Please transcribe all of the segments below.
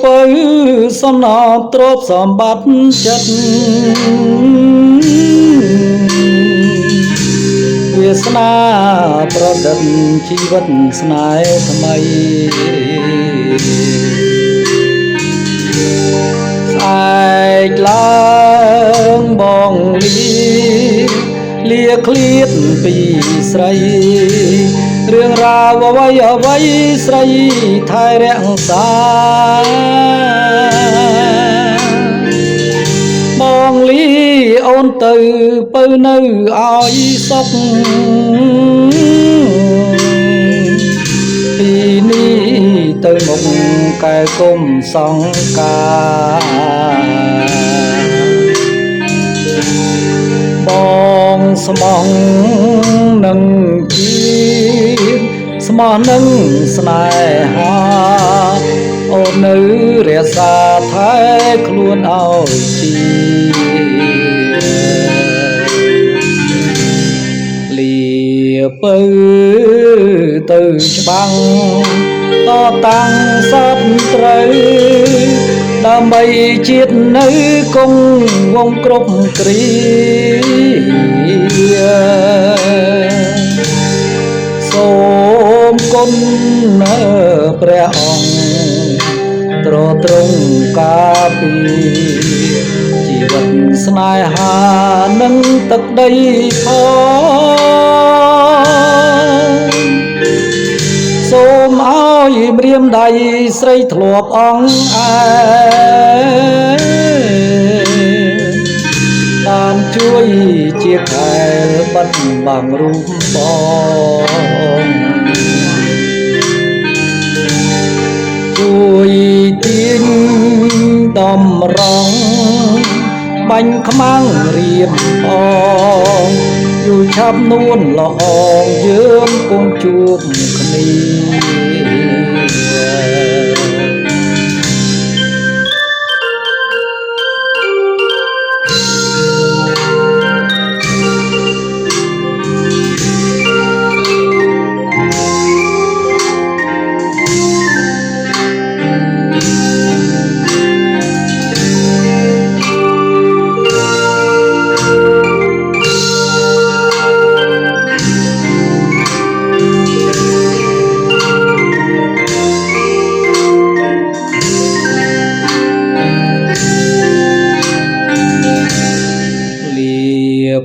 ពៅសំណោទ្រព្យសម្បត្តិចិត្តវាសនាប្រឌិតជីវិតស្នេហ៍ថ្មីស្អែកឡើងបងលាឃ្លាតពីស្រីរឿងរ៉ាវអ្វីស្រីថែរក្សាបងលីអូនទៅពៅនៅឲ្យសុខពីនេះទៅមុខកែគុំសង្ការបងស្មងនឹងជាតិស្មោះនឹងស្នេហាអូននៅរក្សាថែខ្លួនឲ្យជាលាពៅទៅច្បាំងតតាំងសពត្រូវដើម្បីជាតិនៅគង់វងគ្រប់គ្រាសូមគុណព្រះអង្គទ្រទ្រង់ការពារជីវិតស្នេហានិងទឹកដីផងសូមឲ្យម្រាមដៃស្រីធ្លាប់អង្អែតាមជួយជាខែលបាត់បាំងរូបបងជួយទាញតម្រង់បាញ់ខ្មាំងរៀបផងយូរឆាប់នួនល្អយើងគង់ជួបគ្នា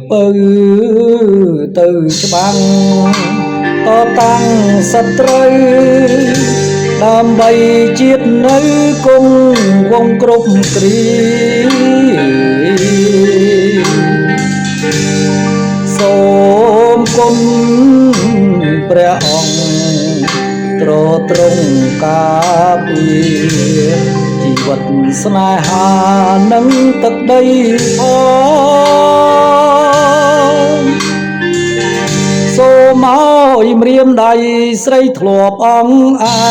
ពៅទៅច្បាំងតតាំងសត្រូវដើម្បីជាតិនៅគង់វងគ្រប់គ្រាសូមគុណព្រះអង្គទ្រទ្រង់ការពារជីវិតស្នេហានិងទឹកដីផងសូមឲ្យម្រាមដៃស្រីធ្លាប់អង្អែ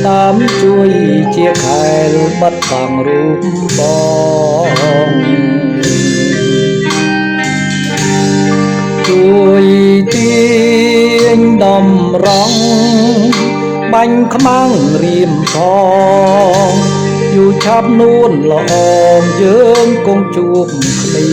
តាមជួយជាខែលបាត់បាំងរូបបងជួយទាញតម្រង់បាញ់ខ្មាំងរៀមផងយូរឆាប់នួនល្អយើងគង់ជួបគ្នា